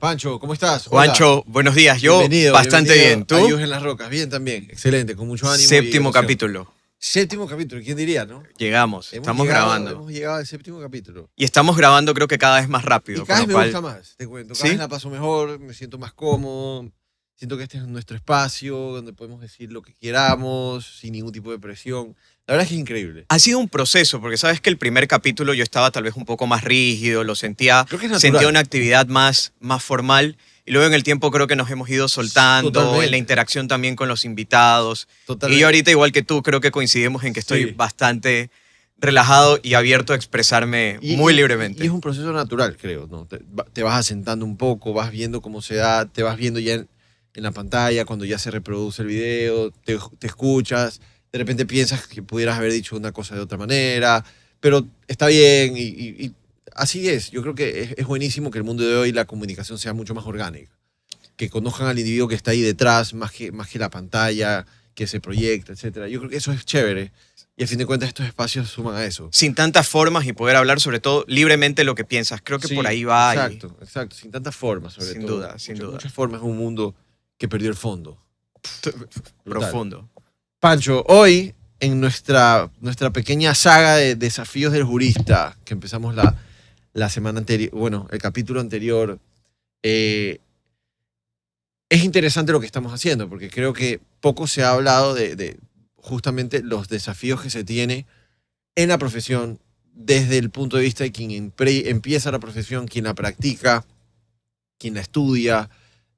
Pancho, ¿cómo estás? Hola. Juancho, buenos días. Yo Bienvenido, bastante bienvenido bien. ¿Tú? a Ayus en las Rocas. Bien también, excelente, con mucho ánimo y Séptimo emoción. capítulo. Séptimo capítulo, ¿quién diría, no? Llegamos, estamos grabando. Hemos llegado al séptimo capítulo. Y estamos grabando creo que cada vez más Y rápido, con cada vez lo me cual... gusta más, te cuento. Cada vez ¿Sí? la paso mejor, me siento más cómodo. Siento que este es nuestro espacio donde podemos decir lo que queramos, sin ningún tipo de presión. La verdad es que es increíble. Ha sido un proceso, porque sabes que el primer capítulo yo estaba tal vez un poco más rígido, lo sentía, Creo que es sentía natural. una actividad más formal. Y luego en el tiempo creo que nos hemos ido soltando, en la Totalmente. interacción también con los invitados. Totalmente. Y yo ahorita, igual que tú, creo que coincidimos en que estoy Sí. bastante relajado y abierto a expresarme muy libremente. Y es un proceso natural, creo, ¿no? Te vas asentando un poco, vas viendo cómo se da, te vas viendo ya en la pantalla, cuando ya se reproduce el video, te escuchas, de repente piensas que pudieras haber dicho una cosa de otra manera, pero está bien y así es. Yo creo que es buenísimo que el mundo de hoy la comunicación sea mucho más orgánica, que conozcan al individuo que está ahí detrás, más que la pantalla, que se proyecta, etc. Yo creo que eso es chévere. Y al fin de cuentas estos espacios suman a eso. Sin tantas formas y poder hablar sobre todo libremente lo que piensas. Creo que Sí, por ahí va. exacto, exacto. Sin tantas formas, sobre Sin todo. duda, sin duda. Muchas formas en un mundo que perdió el fondo. Brutal. Profundo. Pancho, hoy en nuestra pequeña saga de desafíos del jurista, que empezamos la semana anterior, bueno, el capítulo anterior, es interesante lo que estamos haciendo, porque creo que poco se ha hablado de justamente los desafíos que se tiene en la profesión desde el punto de vista de quien empieza la profesión, quien la practica, quien la estudia,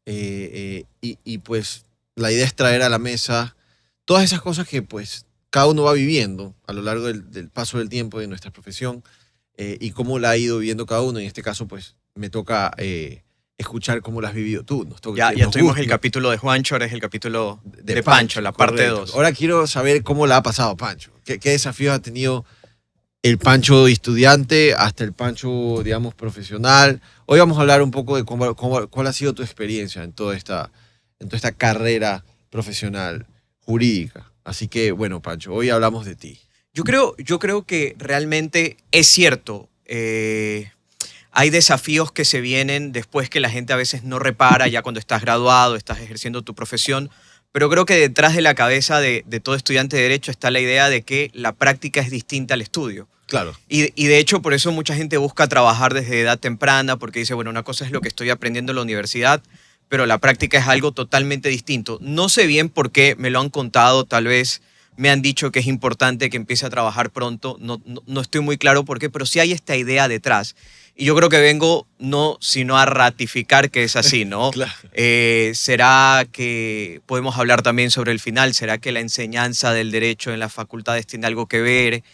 y pues la idea es traer a la mesa todas esas cosas que pues cada uno va viviendo a lo largo del paso del tiempo de nuestra profesión, y cómo la ha ido viviendo cada uno. En este caso pues me toca escuchar cómo la has vivido tú. Ya tuvimos el capítulo de Juancho, ahora es el capítulo de Pancho, la parte 2. Ahora quiero saber cómo la ha pasado Pancho. ¿Qué desafíos ha tenido el Pancho estudiante hasta el Pancho, digamos, profesional? Hoy vamos a hablar un poco de cuál ha sido tu experiencia en toda esta carrera profesional jurídica. Así que, bueno, Pancho, hoy hablamos de ti. Yo creo que realmente es cierto. Hay desafíos que se vienen después que la gente a veces no repara ya cuando estás graduado, estás ejerciendo tu profesión. Pero creo que detrás de la cabeza de todo estudiante de Derecho está la idea de que la práctica es distinta al estudio. Claro. Y de hecho por eso mucha gente busca trabajar desde edad temprana, porque dice, bueno, una cosa es lo que estoy aprendiendo en la universidad, pero la práctica es algo totalmente distinto. No sé bien por qué, me lo han contado, tal vez me han dicho que es importante que empiece a trabajar pronto, no estoy muy claro por qué, pero sí hay esta idea detrás. Y yo creo que vengo no sino a ratificar que es así, ¿no? Claro. ¿Será que podemos hablar también sobre el final? ¿Será que la enseñanza del derecho en las facultades tiene algo que ver?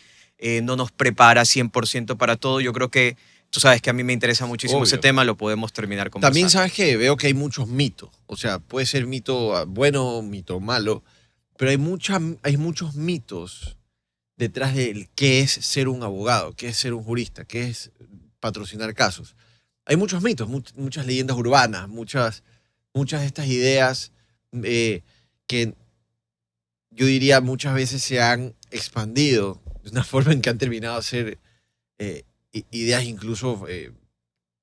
No nos prepara 100% para todo. Yo creo que tú sabes que a mí me interesa muchísimo ese Obvio. tema, lo podemos terminar conversando. También sabes que veo que hay muchos mitos. O sea, puede ser mito bueno, mito malo, pero hay muchos mitos detrás de qué es ser un abogado, qué es ser un jurista, qué es patrocinar casos. Hay muchos mitos, muchas leyendas urbanas, muchas de estas ideas que yo diría muchas veces se han expandido de una forma en que han terminado a ser ideas incluso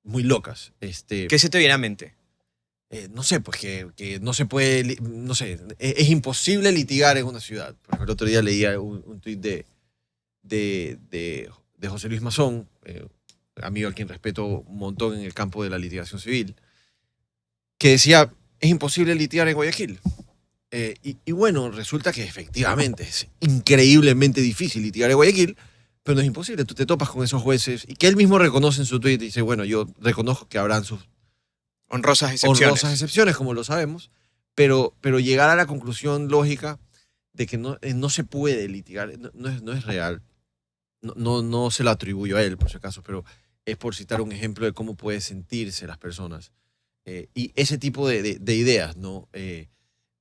muy locas. ¿Qué se te viene a mente? No sé, pues que no se puede, no sé, es imposible litigar en una ciudad. Por ejemplo, el otro día leía un tuit de José Luis Mazón, amigo a quien respeto un montón en el campo de la litigación civil, que decía, es imposible litigar en Guayaquil. Y bueno, resulta que efectivamente es increíblemente difícil litigar en Guayaquil, pero no es imposible. Tú te topas con esos jueces y que él mismo reconoce en su tuit y dice, bueno, yo reconozco que habrán sus Honrosas excepciones. honrosas excepciones, como lo sabemos, pero llegar a la conclusión lógica de que no se puede litigar, no es real. No se lo atribuyo a él, por si acaso, pero es por citar un ejemplo de cómo pueden sentirse las personas. Y ese tipo de ideas, ¿no?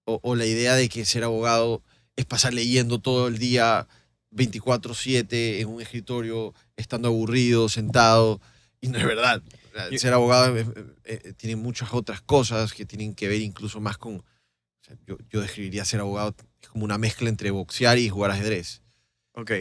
O la idea de que ser abogado es pasar leyendo todo el día 24/7 en un escritorio, estando aburrido, sentado, y no es verdad. Ser abogado tiene muchas otras cosas que tienen que ver incluso más con... O sea, yo describiría ser abogado como una mezcla entre boxear y jugar ajedrez. Ok.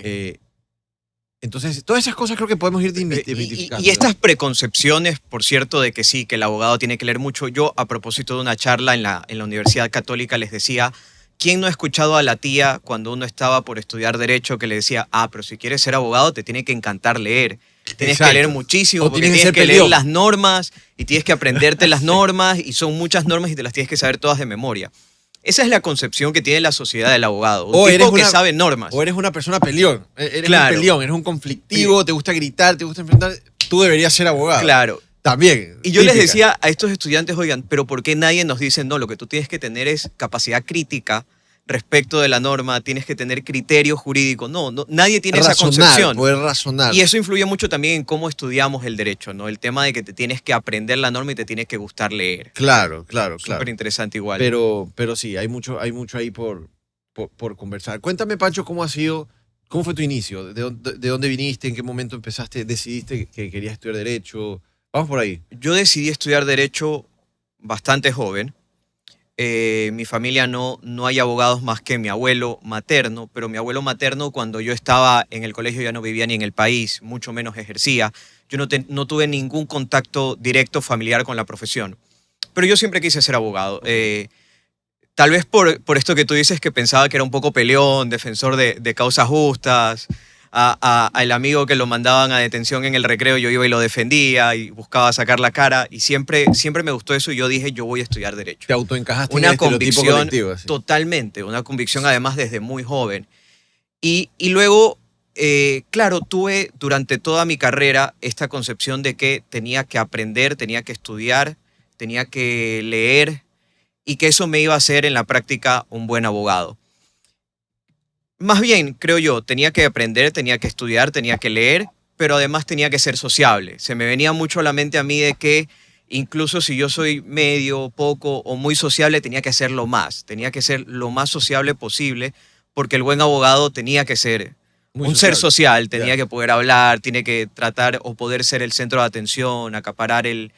Entonces, todas esas cosas creo que podemos ir Y, desmitificando. y estas preconcepciones, por cierto, de que sí, que el abogado tiene que leer mucho. Yo, a propósito de una charla en la Universidad Católica, les decía, ¿quién no ha escuchado a la tía cuando uno estaba por estudiar Derecho que le decía, pero si quieres ser abogado te tiene que encantar leer? Tienes que leer muchísimo O porque tienes que tienes ser que leer peleón. las normas y tienes que aprenderte las normas y son muchas normas y te las tienes que saber todas de memoria. Esa es la concepción que tiene la sociedad del abogado. Un tipo que sabe normas. O eres una persona peleón. Eres Claro. un peleón, eres un conflictivo, te gusta gritar, te gusta enfrentar. Tú deberías ser abogado. Claro. También. Y yo les típica. decía a estos estudiantes, oigan, pero ¿por qué nadie nos dice, no, lo que tú tienes que tener es capacidad crítica respecto de la norma, tienes que tener criterio jurídico? No, nadie tiene esa concepción. Poder razonar. Y eso influye mucho también en cómo estudiamos el derecho, ¿no? El tema de que te tienes que aprender la norma y te tienes que gustar leer. Claro. Súper interesante igual. Pero sí, hay mucho ahí por conversar. Cuéntame, Pancho, cómo fue tu inicio, de dónde viniste, en qué momento decidiste que querías estudiar Derecho. Vamos por ahí. Yo decidí estudiar Derecho bastante joven. Mi familia no hay abogados más que mi abuelo materno, pero mi abuelo materno cuando yo estaba en el colegio ya no vivía ni en el país, mucho menos ejercía. Yo no tuve ningún contacto directo familiar con la profesión, pero yo siempre quise ser abogado. Tal vez por esto que tú dices, que pensaba que era un poco peleón, defensor de causas justas. Al amigo que lo mandaban a detención en el recreo, yo iba y lo defendía y buscaba sacar la cara. Y siempre me gustó eso y yo dije, yo voy a estudiar Derecho. Te autoencajaste Una en el estereotipo convicción colectivo. Así. totalmente, una convicción además desde muy joven. Y luego, claro, tuve durante toda mi carrera esta concepción de que tenía que aprender, tenía que estudiar, tenía que leer y que eso me iba a hacer en la práctica un buen abogado. Más bien, creo yo, tenía que aprender, tenía que estudiar, tenía que leer, pero además tenía que ser sociable. Se me venía mucho a la mente a mí de que incluso si yo soy medio, poco o muy sociable, tenía que hacerlo más. Tenía que ser lo más sociable posible porque el buen abogado tenía que ser ser social, tenía que poder hablar, tiene que tratar o poder ser el centro de atención, acaparar el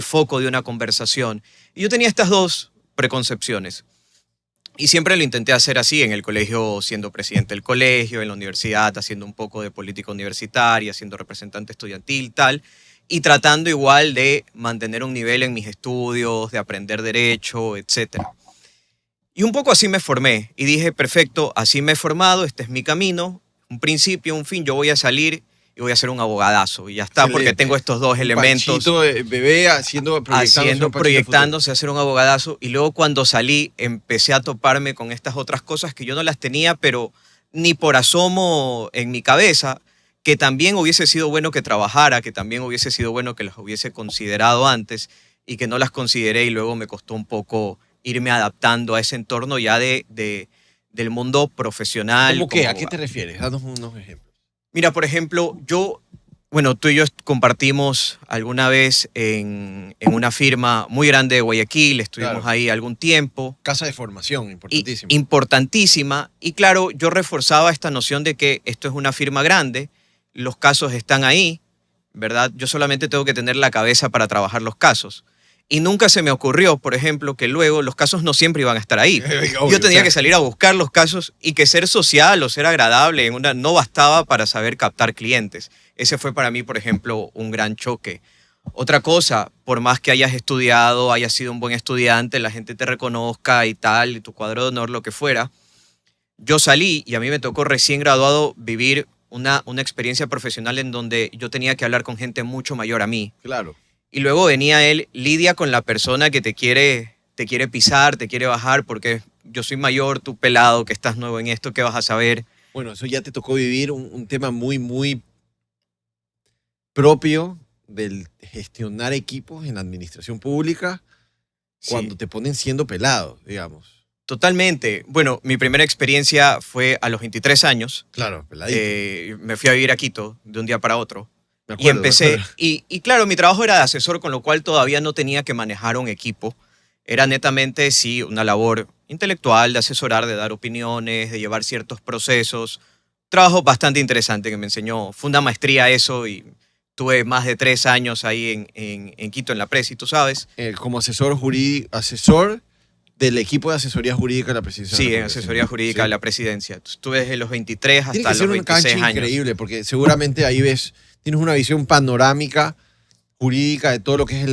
foco de una conversación. Y yo tenía estas dos preconcepciones. Y siempre lo intenté hacer así, en el colegio siendo presidente del colegio, en la universidad haciendo un poco de política universitaria, siendo representante estudiantil, tal, y tratando igual de mantener un nivel en mis estudios, de aprender derecho, etc. Y un poco así me formé y dije, perfecto, así me he formado, este es mi camino, un principio, un fin, yo voy a salir y voy a ser un abogadazo. Y ya está, Excelente. porque tengo estos dos elementos. Panchito, bebé, proyectándose a ser un abogadazo. Y luego cuando salí empecé a toparme con estas otras cosas que yo no las tenía, pero ni por asomo en mi cabeza, que también hubiese sido bueno que trabajara, que también hubiese sido bueno que las hubiese considerado antes y que no las consideré y luego me costó un poco irme adaptando a ese entorno ya del mundo profesional. ¿Cómo qué? ¿A qué te refieres? Danos unos ejemplos. Mira, por ejemplo, tú y yo compartimos alguna vez en una firma muy grande de Guayaquil, estuvimos ahí algún tiempo. Casa de formación, importantísima. Importantísima. Y claro, yo reforzaba esta noción de que esto es una firma grande, los casos están ahí, ¿verdad? Yo solamente tengo que tener la cabeza para trabajar los casos. Y nunca se me ocurrió, por ejemplo, que luego los casos no siempre iban a estar ahí. Obvio, yo tenía que salir a buscar los casos y que ser social o ser agradable no bastaba para saber captar clientes. Ese fue para mí, por ejemplo, un gran choque. Otra cosa, por más que hayas estudiado, hayas sido un buen estudiante, la gente te reconozca y tal, y tu cuadro de honor, lo que fuera, yo salí y a mí me tocó recién graduado vivir una experiencia profesional en donde yo tenía que hablar con gente mucho mayor a mí. Claro. Y luego venía él, lidia con la persona que te quiere pisar, te quiere bajar, porque yo soy mayor, tú pelado, que estás nuevo en esto, ¿qué vas a saber? Bueno, eso ya te tocó vivir un tema muy, muy propio del gestionar equipos en la administración pública cuando te ponen siendo pelado, digamos. Totalmente. Bueno, mi primera experiencia fue a los 23 años. Claro, peladito. Me fui a vivir a Quito de un día para otro. Acuerdo, y empecé, y claro, mi trabajo era de asesor, con lo cual todavía no tenía que manejar un equipo. Era netamente, sí, una labor intelectual de asesorar, de dar opiniones, de llevar ciertos procesos. Trabajo bastante interesante que me enseñó, fue una maestría eso y tuve más de 3 años ahí en Quito, en la Presi, tú sabes. Como asesor jurídico, asesor del equipo de asesoría jurídica de la presidencia. Sí, de la en República. asesoría jurídica Sí. de la presidencia. Estuve desde los 23 Tiene hasta que ser los una cancha 26 años. increíble, porque seguramente ahí tienes una visión panorámica jurídica de todo lo que es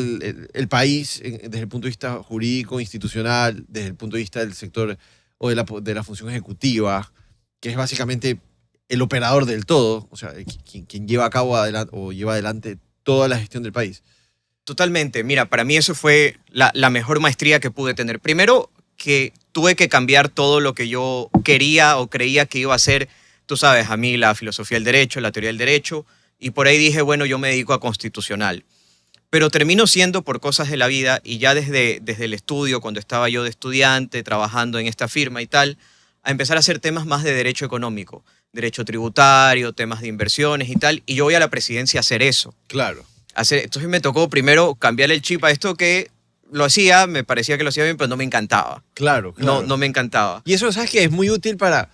el país, desde el punto de vista jurídico, institucional, desde el punto de vista del sector o de la función ejecutiva, que es básicamente el operador del todo, o sea, quien lleva a cabo o lleva adelante toda la gestión del país. Totalmente. Mira, para mí eso fue la mejor maestría que pude tener. Primero, que tuve que cambiar todo lo que yo quería o creía que iba a ser, tú sabes, a mí la filosofía del derecho, la teoría del derecho, y por ahí dije, bueno, yo me dedico a constitucional. Pero termino siendo por cosas de la vida y ya desde el estudio, cuando estaba yo de estudiante, trabajando en esta firma y tal, a empezar a hacer temas más de derecho económico, derecho tributario, temas de inversiones y tal, y yo voy a la presidencia a hacer eso. Claro. Entonces me tocó primero cambiar el chip a esto que lo hacía, me parecía que lo hacía bien, pero no me encantaba. Claro, claro. No me encantaba. Y eso, ¿sabes qué? Es muy útil para...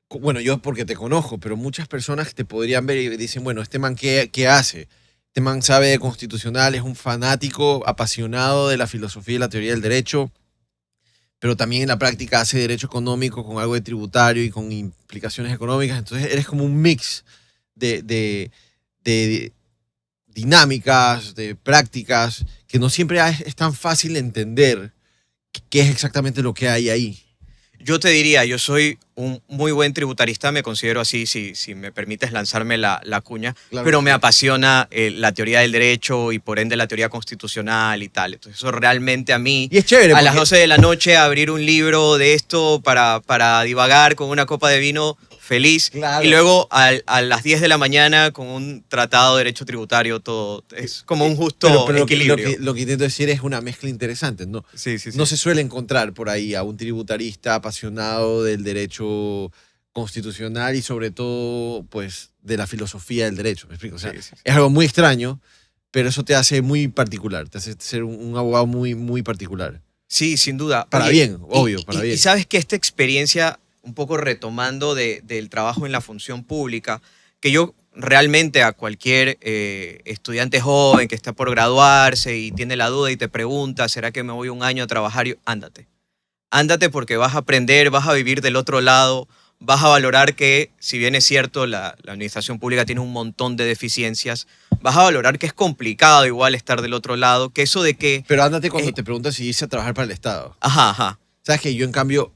bueno, yo porque te conozco, pero muchas personas te podrían ver y dicen, bueno, este man, ¿qué hace? Este man sabe de constitucional, es un fanático apasionado de la filosofía y la teoría del derecho, pero también en la práctica hace derecho económico con algo de tributario y con implicaciones económicas. Entonces eres como un mix de dinámicas, de prácticas, que no siempre es tan fácil entender qué es exactamente lo que hay ahí. Yo te diría, yo soy un muy buen tributarista, me considero así, si me permites lanzarme la cuña, Claro pero que me sí. apasiona la teoría del derecho y por ende la teoría constitucional y tal. Entonces eso realmente a mí, Y es chévere a las porque- 12 de la noche, abrir un libro de esto para divagar con una copa de vino, feliz. Claro. Y luego a las 10 de la mañana con un tratado de derecho tributario, todo. Es como un justo pero equilibrio. lo que intento decir es una mezcla interesante, ¿no? Sí, sí, sí. No se suele encontrar por ahí a un tributarista apasionado del derecho constitucional y sobre todo, pues, de la filosofía del derecho. ¿Me explico? O sea, Sí, sí, sí. es algo muy extraño, pero eso te hace muy particular, te hace ser un abogado muy, muy particular. Sí, sin duda. Para bien, obvio, para bien. Y sabes que esta experiencia, un poco retomando del trabajo en la función pública, que yo realmente a cualquier estudiante joven que está por graduarse y tiene la duda y te pregunta, ¿será que me voy un año a trabajar? Ándate. Ándate porque vas a aprender, vas a vivir del otro lado, vas a valorar que, si bien es cierto, la administración pública tiene un montón de deficiencias, vas a valorar que es complicado igual estar del otro lado, que eso de que... Pero ándate cuando Eh, te preguntas si irse a trabajar para el Estado. Ajá, ajá. Sabes que yo, en cambio,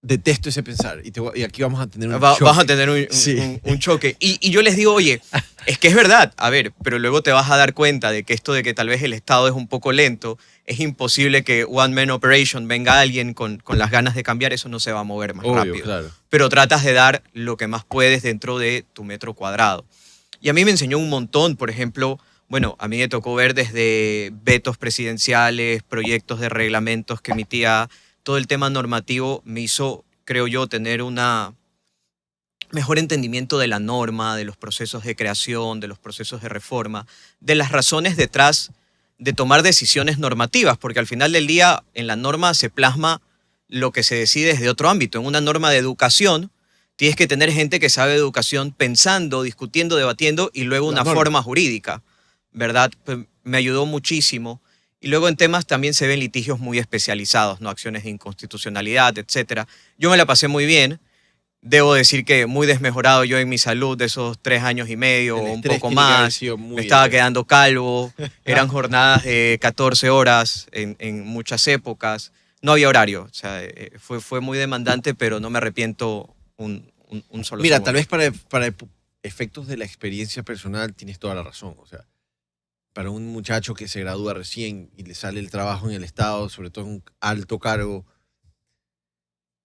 detesto ese pensar. Y aquí vamos a tener un Vas a choque. tener Sí. un choque. Y yo les digo, oye, es que es verdad, a ver, pero luego te vas a dar cuenta de que esto de que tal vez el Estado es un poco lento, es imposible que One Man Operation venga alguien con las ganas de cambiar, eso no se va a mover más Obvio, rápido. claro. Pero tratas de dar lo que más puedes dentro de tu metro cuadrado. Y a mí me enseñó un montón, por ejemplo, bueno, a mí me tocó ver desde vetos presidenciales, proyectos de reglamentos que emitía, todo el tema normativo me hizo, creo yo, tener una mejor entendimiento de la norma, de los procesos de creación, de los procesos de reforma, de las razones detrás de tomar decisiones normativas, porque al final del día en la norma se plasma lo que se decide desde otro ámbito. En una norma de educación tienes que tener gente que sabe de educación pensando, discutiendo, debatiendo y luego La una norma. forma jurídica, ¿verdad? Pues me ayudó muchísimo. Y luego en temas también se ven litigios muy especializados, ¿no? Acciones de inconstitucionalidad, etc. Yo me la pasé muy bien. Debo decir que muy desmejorado yo en mi salud de esos 3 años y medio El o un estrés poco tiene que haber más. sido muy Me estaba elevado. quedando calvo. Eran jornadas de 14 horas en muchas épocas. No había horario. O sea, fue muy demandante, pero no me arrepiento un solo Mira, segundo. tal vez para efectos de la experiencia personal tienes toda la razón. O sea, para un muchacho que se gradúa recién y le sale el trabajo en el Estado, sobre todo en un alto cargo,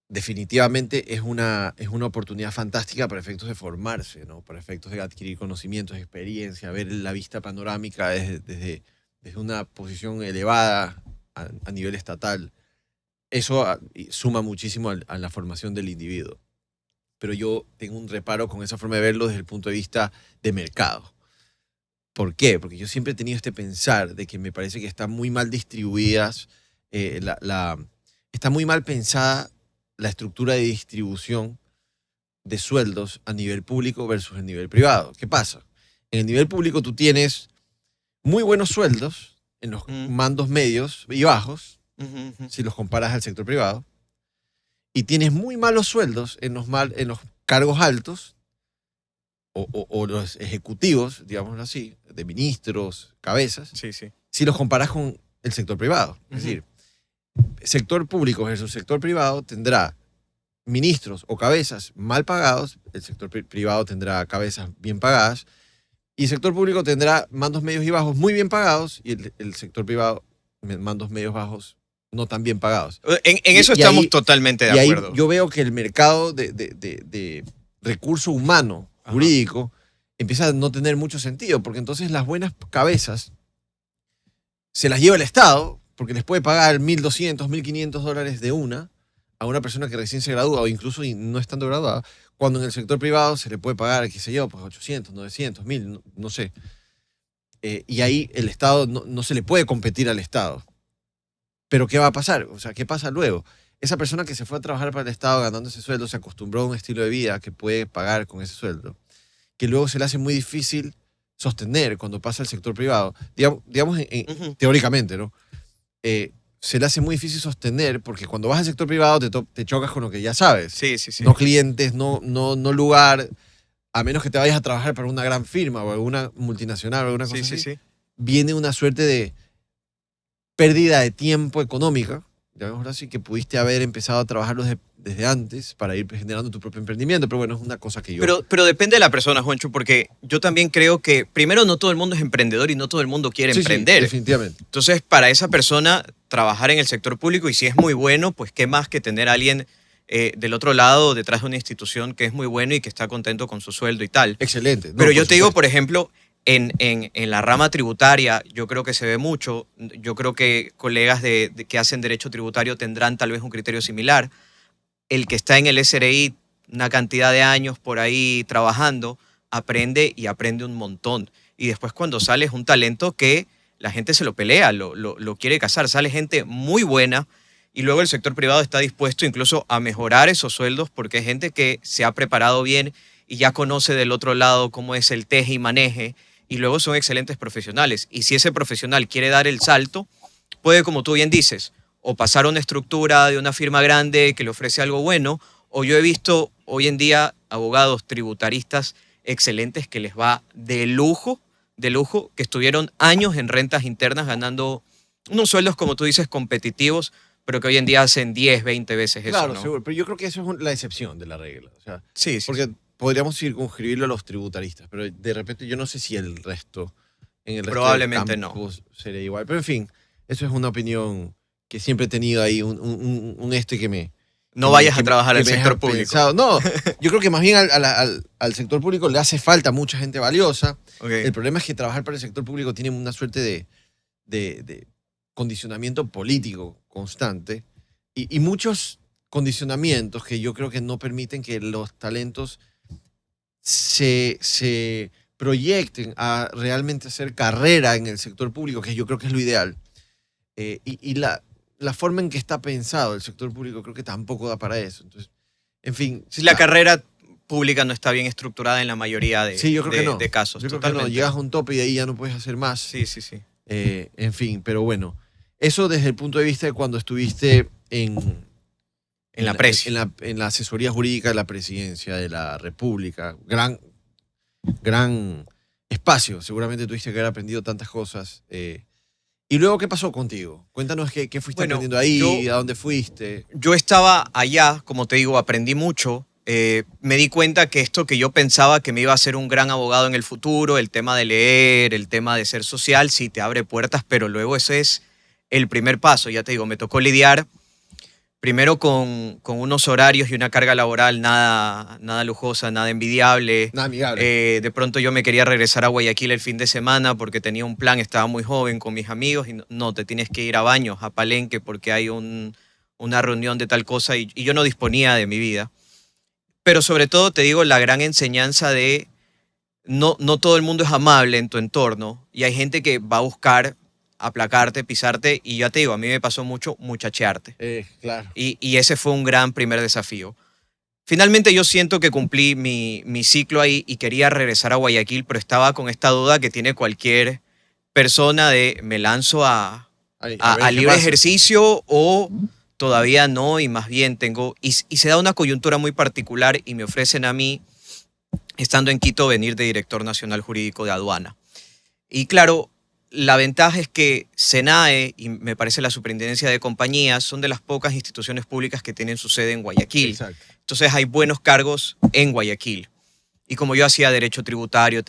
definitivamente es una oportunidad fantástica para efectos de formarse, ¿no? Para efectos de adquirir conocimientos, experiencia, ver la vista panorámica desde una posición elevada a nivel estatal. Eso suma muchísimo a la formación del individuo. Pero yo tengo un reparo con esa forma de verlo desde el punto de vista de mercado. ¿Por qué? Porque yo siempre he tenido este pensar de que me parece que están muy mal distribuidas, está muy mal pensada la estructura de distribución de sueldos a nivel público versus el nivel privado. ¿Qué pasa? En el nivel público tú tienes muy buenos sueldos en los Mm. mandos medios y bajos, Ujú, ujú. si los comparas al sector privado, y tienes muy malos sueldos en los cargos altos o los ejecutivos, digámoslo así, de ministros, cabezas, Sí, sí. si los comparas con el sector privado. Es Ujú. decir, sector público versus sector privado tendrá ministros o cabezas mal pagados, el sector privado tendrá cabezas bien pagadas, y el sector público tendrá mandos medios y bajos muy bien pagados, y el sector privado mandos medios bajos no tan bien pagados. En Y, eso y estamos ahí, totalmente de y ahí acuerdo. yo veo que el mercado de recurso humano Ajá. jurídico empieza a no tener mucho sentido, porque entonces las buenas cabezas se las lleva el Estado, porque les puede pagar 1.200, 1.500 dólares de una a una persona que recién se gradúa o incluso no estando graduada, cuando en el sector privado se le puede pagar, qué sé yo, pues 800, 900, 1.000, no sé. Y ahí el Estado no se le puede competir al Estado. Pero ¿qué va a pasar? O sea, ¿qué pasa luego? Esa persona que se fue a trabajar para el Estado ganando ese sueldo se acostumbró a un estilo de vida que puede pagar con ese sueldo, que luego se le hace muy difícil sostener cuando pasa al sector privado. Digamos Ujú. teóricamente, ¿no? Se le hace muy difícil sostener porque cuando vas al sector privado te chocas con lo que ya sabes. Sí, sí, sí. No clientes, no lugar, a menos que te vayas a trabajar para una gran firma o alguna multinacional o alguna Sí, cosa sí, así, sí. viene una suerte de pérdida de tiempo económica, llamémoslo así, que pudiste haber empezado a trabajar desde antes para ir generando tu propio emprendimiento, pero bueno, es una cosa que yo... Pero depende de la persona, Juancho, porque yo también creo que primero no todo el mundo es emprendedor y no todo el mundo quiere Sí, sí, emprender. definitivamente. Entonces, para esa persona, trabajar en el sector público, y si es muy bueno, pues qué más que tener a alguien del otro lado, detrás de una institución que es muy bueno y que está contento con su sueldo y tal. Excelente. No, Pero por yo te digo, supuesto. por ejemplo, en la rama tributaria, yo creo que se ve mucho. Yo creo que colegas que hacen derecho tributario tendrán tal vez un criterio similar. El que está en el SRI una cantidad de años por ahí trabajando, aprende y aprende un montón. Y después cuando sale es un talento que la gente se lo pelea, lo quiere cazar. Sale gente muy buena y luego el sector privado está dispuesto incluso a mejorar esos sueldos porque hay gente que se ha preparado bien y ya conoce del otro lado cómo es el teje y maneje y luego son excelentes profesionales. Y si ese profesional quiere dar el salto, puede, como tú bien dices, o pasar a una estructura de una firma grande que le ofrece algo bueno, o yo he visto hoy en día abogados tributaristas excelentes que les va de lujo, que estuvieron años en rentas internas ganando unos sueldos, como tú dices, competitivos, pero que hoy en día hacen 10, 20 veces eso, Claro, ¿no? seguro, pero yo creo que eso es la excepción de la regla. O sea, Sí, sí, porque sí. podríamos circunscribirlo a los tributaristas, pero de repente yo no sé si en el resto del Probablemente no. campo sería igual. Pero en fin, eso es una opinión que siempre he tenido ahí, un que me, No vayas a trabajar que al me deja sector público. pensado. No, yo creo que más bien al sector público le hace falta mucha gente valiosa. El Ok. problema es que trabajar para el sector público tiene una suerte de condicionamiento político constante y muchos condicionamientos que yo creo que no permiten que los talentos se proyecten a realmente hacer carrera en el sector público, que yo creo que es lo ideal. Y la forma en que está pensado el sector público creo que tampoco da para eso. Entonces, en fin, Si la carrera pública no está bien estructurada en la mayoría sí, yo creo que no. de casos, Yo creo que no. totalmente. Llegas a un tope y de ahí ya no puedes hacer más. Sí, sí, sí. En fin, pero bueno, eso desde el punto de vista de cuando estuviste En la presi. en la asesoría jurídica de la presidencia de la República. Gran espacio. Seguramente tuviste que haber aprendido tantas cosas. ¿Y luego qué pasó contigo? Cuéntanos qué fuiste Bueno, aprendiendo ahí, a dónde fuiste. yo estaba allá, como te digo, aprendí mucho. Me di cuenta que esto que yo pensaba que me iba a ser un gran abogado en el futuro, el tema de leer, el tema de ser social, sí te abre puertas, pero luego ese es el primer paso. Ya te digo, me tocó lidiar primero con unos horarios y una carga laboral nada lujosa, nada envidiable. Nada amigable. De pronto yo me quería regresar a Guayaquil el fin de semana porque tenía un plan, estaba muy joven con mis amigos y no, te tienes que ir a Baños, a Palenque, porque hay una reunión de tal cosa y yo no disponía de mi vida. Pero sobre todo te digo la gran enseñanza de no todo el mundo es amable en tu entorno y hay gente que va a buscar aplacarte, pisarte y ya te digo, a mí me pasó mucho muchachearte. Claro. Y ese fue un gran primer desafío. Finalmente yo siento que cumplí mi ciclo ahí y quería regresar a Guayaquil, pero estaba con esta duda que tiene cualquier persona de me lanzo a libre ejercicio o todavía no, y más bien tengo, y se da una coyuntura muy particular y me ofrecen a mí, estando en Quito, venir de director nacional jurídico de aduana. Y claro, la ventaja es que SENAE y me parece la Superintendencia de Compañías son de las pocas instituciones públicas que tienen su sede en Guayaquil. Exacto. Entonces hay buenos cargos en Guayaquil. Y como yo hacía derecho tributario,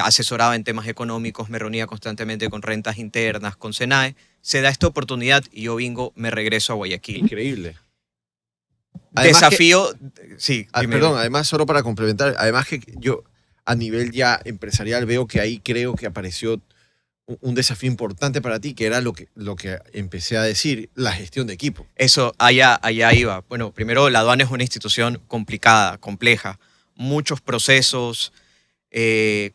asesoraba en temas económicos, me reunía constantemente con rentas internas, con SENAE, se da esta oportunidad y yo me regreso a Guayaquil. Increíble. Desafío, sí. Perdón, además, solo para complementar, además que yo a nivel ya empresarial veo que ahí creo que apareció un desafío importante para ti, que era lo que empecé a decir, la gestión de equipo. Eso, allá iba. Bueno, primero, la aduana es una institución complicada, compleja, muchos procesos,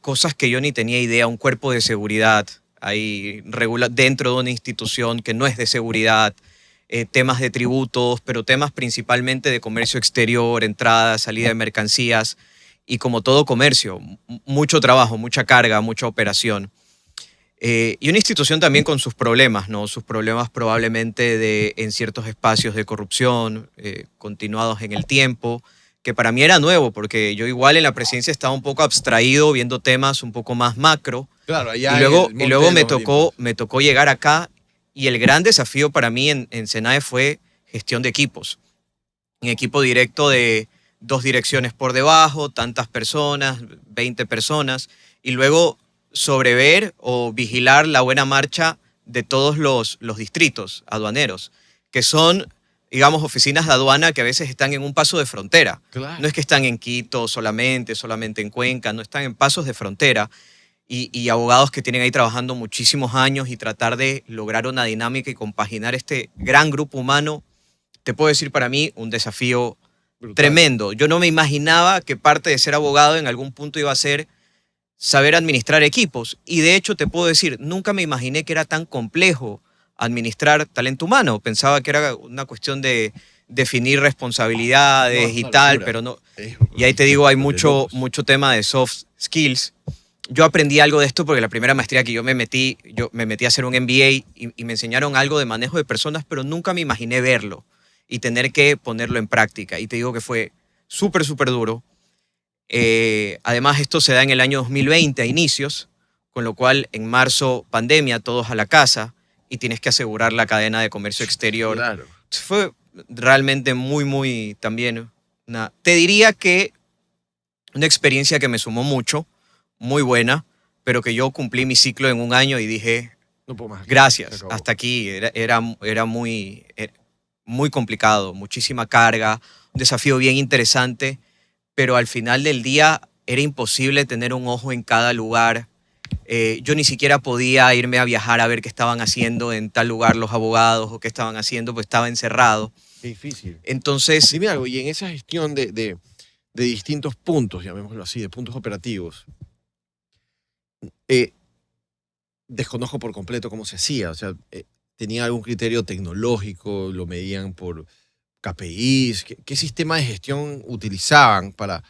cosas que yo ni tenía idea, un cuerpo de seguridad ahí dentro de una institución que no es de seguridad, temas de tributos, pero temas principalmente de comercio exterior, entrada, salida de mercancías, y como todo comercio, mucho trabajo, mucha carga, mucha operación. Y una institución también con sus problemas, ¿no? Sus problemas probablemente en ciertos espacios de corrupción, continuados en el tiempo, que para mí era nuevo, porque yo igual en la presidencia estaba un poco abstraído, viendo temas un poco más macro. Claro, allá y luego me tocó llegar acá, y el gran desafío para mí en SENAE fue gestión de equipos. En equipo directo de 2 direcciones por debajo, tantas personas, 20 personas, y luego sobrever o vigilar la buena marcha de todos los distritos aduaneros, que son, digamos, oficinas de aduana que a veces están en un paso de frontera. Claro. No es que están en Quito solamente en Cuenca, no están en pasos de frontera. Y abogados que tienen ahí trabajando muchísimos años y tratar de lograr una dinámica y compaginar este gran grupo humano, te puedo decir para mí un desafío brutal, tremendo. Yo no me imaginaba que parte de ser abogado en algún punto iba a ser saber administrar equipos. Y de hecho te puedo decir, nunca me imaginé que era tan complejo administrar talento humano. Pensaba que era una cuestión de definir responsabilidades y tal, locura. Pero no. Y ahí te digo, hay mucho tema de soft skills. Yo aprendí algo de esto porque la primera maestría que yo me metí a hacer un MBA y me enseñaron algo de manejo de personas, pero nunca me imaginé verlo y tener que ponerlo en práctica. Y te digo que fue súper, súper duro. Además, esto se da en el año 2020 a inicios, con lo cual en marzo, pandemia, todos a la casa y tienes que asegurar la cadena de comercio exterior. Claro. Fue realmente muy, muy también, te diría que una experiencia que me sumó mucho, muy buena, pero que yo cumplí mi ciclo en un año y dije, no puedo más, gracias, hasta aquí. Era muy complicado, muchísima carga, un desafío bien interesante, pero al final del día era imposible tener un ojo en cada lugar. Yo ni siquiera podía irme a viajar a ver qué estaban haciendo en tal lugar los abogados o qué estaban haciendo, pues estaba encerrado. Qué difícil. Entonces, dime algo, y en esa gestión de distintos puntos, llamémoslo así, de puntos operativos, desconozco por completo cómo se hacía. O sea, ¿tenía algún criterio tecnológico? ¿Lo medían por KPIs? ¿Qué sistema de gestión utilizaban para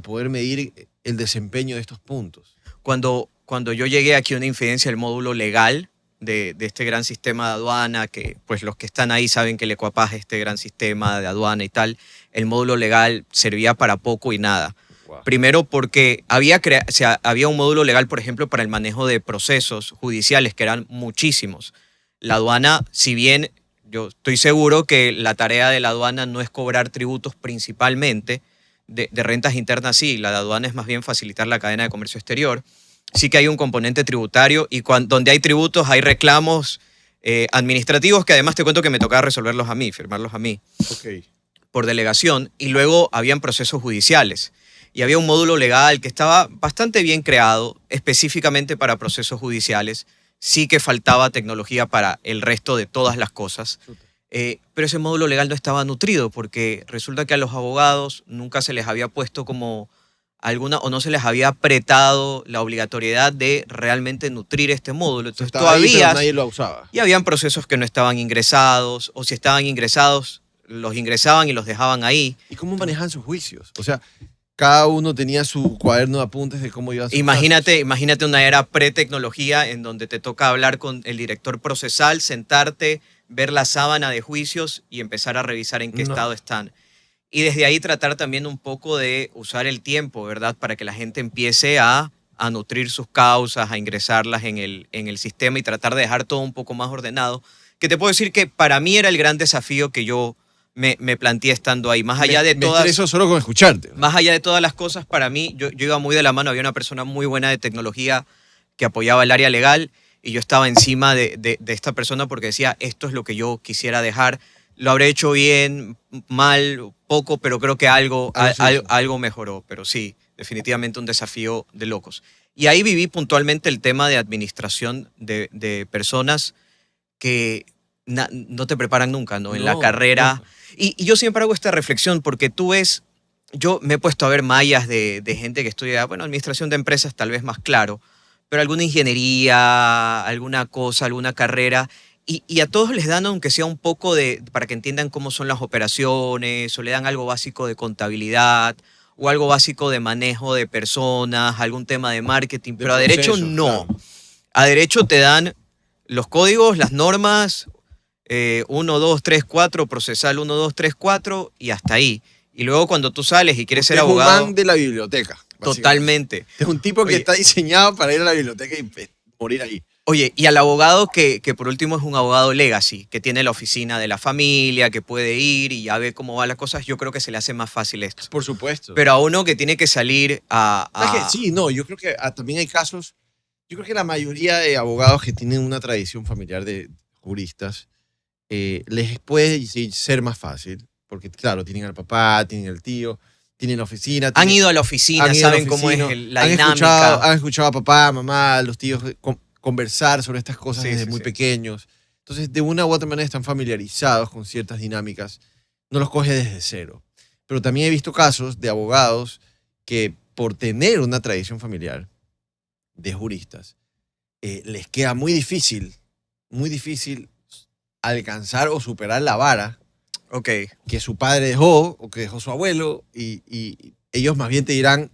poder medir el desempeño de estos puntos? Cuando yo llegué aquí a una infidencia del módulo legal de este gran sistema de aduana, que pues los que están ahí saben que el ECOAPAS es este gran sistema de aduana y tal, el módulo legal servía para poco y nada. Wow. Primero porque había un módulo legal, por ejemplo, para el manejo de procesos judiciales, que eran muchísimos. La aduana, si bien yo estoy seguro que la tarea de la aduana no es cobrar tributos principalmente, de rentas internas sí, la de aduana es más bien facilitar la cadena de comercio exterior. Sí que hay un componente tributario y donde hay tributos hay reclamos administrativos que además te cuento que me tocaba resolverlos a mí, firmarlos a mí, por delegación, y luego habían procesos judiciales. Y había un módulo legal que estaba bastante bien creado específicamente para procesos judiciales. Sí que faltaba tecnología para el resto de todas las cosas. Pero ese módulo legal no estaba nutrido porque resulta que a los abogados nunca se les había puesto como alguna, o no se les había apretado la obligatoriedad de realmente nutrir este módulo. Entonces todavía nadie lo usaba. Y habían procesos que no estaban ingresados, o si estaban ingresados, los ingresaban y los dejaban ahí. ¿Y cómo manejan sus juicios? O sea, cada uno tenía su cuaderno de apuntes de cómo iban sus Imagínate una era pre-tecnología en donde te toca hablar con el director procesal, sentarte, ver la sábana de juicios y empezar a revisar en qué casos. estado No. están. Y desde ahí tratar también un poco de usar el tiempo, ¿verdad? Para que la gente empiece a nutrir sus causas, a ingresarlas en el sistema y tratar de dejar todo un poco más ordenado. Que te puedo decir que para mí era el gran desafío que yo me planteé estando ahí. Me estreso solo con escucharte. Más allá de todas las cosas, para mí, yo iba muy de la mano. Había una persona muy buena de tecnología que apoyaba el área legal y yo estaba encima de esta persona porque decía, esto es lo que yo quisiera dejar. Lo habré hecho bien, mal, poco, pero creo que algo mejoró. Pero sí, definitivamente un desafío de locos. Y ahí viví puntualmente el tema de administración de personas que no te preparan nunca, ¿no? En la No, carrera. nunca. Y yo siempre hago esta reflexión porque tú ves, yo me he puesto a ver mallas de gente que estudia, bueno, administración de empresas tal vez más claro, pero alguna ingeniería, alguna cosa, alguna carrera, y a todos les dan, aunque sea un poco para que entiendan cómo son las operaciones, o le dan algo básico de contabilidad, o algo básico de manejo de personas, algún tema de marketing, De pero a derecho procesos, no. claro. A derecho te dan los códigos, las normas, 1, 2, 3, 4, procesal 1, 2, 3, 4 y hasta ahí. Y luego cuando tú sales y quieres ser Usted es un abogado, man de la biblioteca. Básicamente. totalmente. Es un tipo que Oye. está diseñado para ir a la biblioteca y morir ahí. Oye, y al abogado que por último es un abogado legacy, que tiene la oficina de la familia, que puede ir y ya ve cómo van las cosas, yo creo que se le hace más fácil esto. Por supuesto. Pero a uno que tiene que salir ¿Sabes qué? Sí, no, yo creo que también hay casos, yo creo que la mayoría de abogados que tienen una tradición familiar de juristas, les puede sí, ser más fácil, porque claro, tienen al papá, tienen al tío, tienen la oficina. han ido a la oficina, han ido a la saben cómo es oficina, la dinámica. Han escuchado a papá, mamá, los tíos conversar sobre estas cosas Sí, desde sí, muy sí. pequeños. Entonces, de una u otra manera están familiarizados con ciertas dinámicas. No los coge desde cero. Pero también he visto casos de abogados que por tener una tradición familiar de juristas, les queda muy difícil alcanzar o superar la vara Ok. que su padre dejó o que dejó su abuelo y ellos más bien te dirán,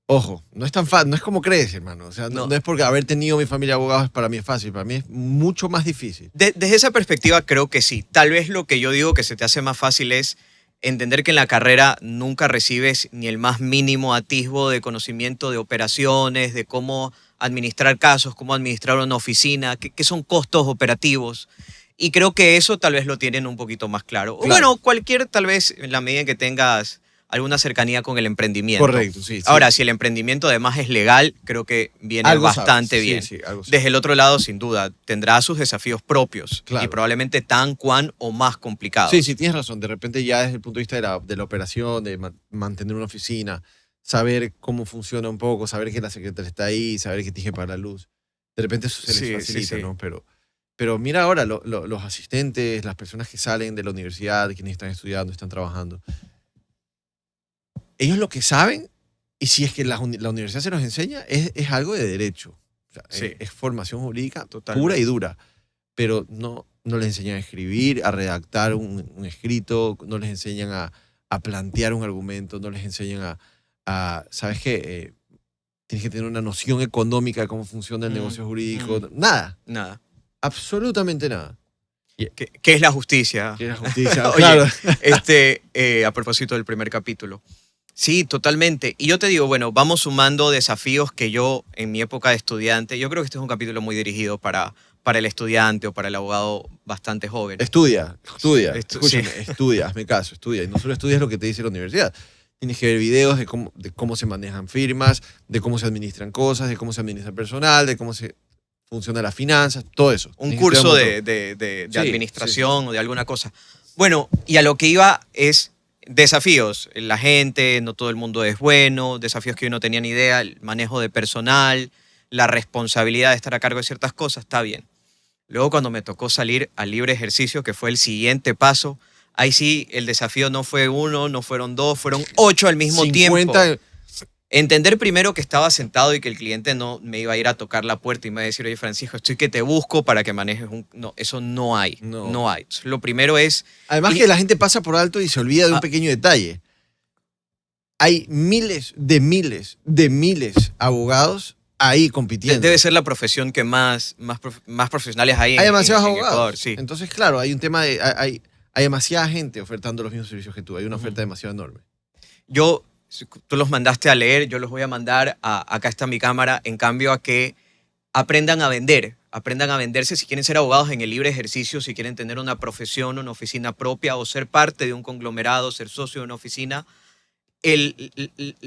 ojo, no es tan fácil, no es como crees, hermano. O sea, No. no es porque haber tenido mi familia de abogados para mí es fácil, para mí es mucho más difícil. Desde esa perspectiva creo que sí. Tal vez lo que yo digo que se te hace más fácil es entender que en la carrera nunca recibes ni el más mínimo atisbo de conocimiento de operaciones, de cómo administrar casos, cómo administrar una oficina, qué son costos operativos. Y creo que eso tal vez lo tienen un poquito más claro. O Claro. bueno, cualquier tal vez en la medida en que tengas alguna cercanía con el emprendimiento. Correcto, sí. Ahora, si el emprendimiento además es legal, creo que viene Algo bastante sabes, bien. Sí, algo sabes. Desde el otro lado, sin duda, tendrá sus desafíos propios Claro. y probablemente tan, cuan o más complicados. Sí, sí, tienes razón. De repente ya desde el punto de vista de la operación, de mantener una oficina, saber cómo funciona un poco, saber que la secretaria está ahí, saber que tienes que pagar la luz. De repente eso se les Sí, sí, facilita, sí. ¿no? Pero mira ahora, los asistentes, las personas que salen de la universidad, quienes están estudiando, están trabajando, ellos lo que saben, y si es que la universidad se los enseña, es algo de derecho. O sea, Sí. es formación jurídica Totalmente. pura y dura. Pero no les enseñan a escribir, a redactar un escrito, no les enseñan a plantear un argumento, no les enseñan ¿sabes qué? Tienes que tener una noción económica de cómo funciona el negocio jurídico. Nada, Nada. absolutamente nada. ¿Qué es la justicia? Que la justicia, Oye, claro. A propósito del primer capítulo. Sí, totalmente. Y yo te digo, bueno, vamos sumando desafíos que yo en mi época de estudiante, yo creo que este es un capítulo muy dirigido para el estudiante o para el abogado bastante joven. Estudia. Sí. Escúchame, estudia, hazme caso, estudia. Y no solo estudias lo que te dice la universidad. Tienes que ver videos de cómo se manejan firmas, de cómo se administran cosas, de cómo se administra personal, de cómo se funciona las finanzas, todo eso. Un Tienes que curso estudiar un de Sí, administración o de alguna cosa. Bueno, y a lo que iba es desafíos. La gente, no todo el mundo es bueno, desafíos que yo no tenía ni idea, el manejo de personal, la responsabilidad de estar a cargo de ciertas cosas, está bien. Luego cuando me tocó salir al libre ejercicio, que fue el siguiente paso, ahí sí el desafío no fue 1, no fueron 2, fueron 8 al mismo 50, tiempo. Entender primero que estaba sentado y que el cliente no me iba a ir a tocar la puerta y me iba a decir, oye, Francisco, estoy que te busco para que manejes un... No, eso no hay. No. No hay. Lo primero es... Además Y- que la gente pasa por alto y se olvida de un Ah. pequeño detalle. hay miles de abogados ahí compitiendo. Debe ser la profesión que más profesionales hay Hay demasiados en abogados. Ecuador, sí. Entonces, claro, hay un tema de... Hay demasiada gente ofertando los mismos servicios que tú. Hay una oferta demasiado enorme. Tú los mandaste a leer, yo los voy a mandar acá está mi cámara, en cambio a que aprendan a vender. Aprendan a venderse si quieren ser abogados en el libre ejercicio, si quieren tener una profesión, una oficina propia o ser parte de un conglomerado, ser socio de una oficina. El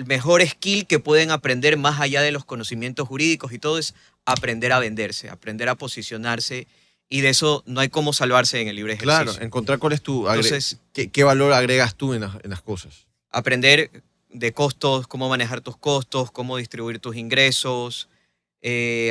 mejor skill que pueden aprender más allá de los conocimientos jurídicos y todo es aprender a venderse, aprender a posicionarse y de eso no hay cómo salvarse en el libre ejercicio. Claro, encontrar cuál es tu... Entonces, ¿Qué valor agregas tú en las cosas? aprender de costos, cómo manejar tus costos, cómo distribuir tus ingresos,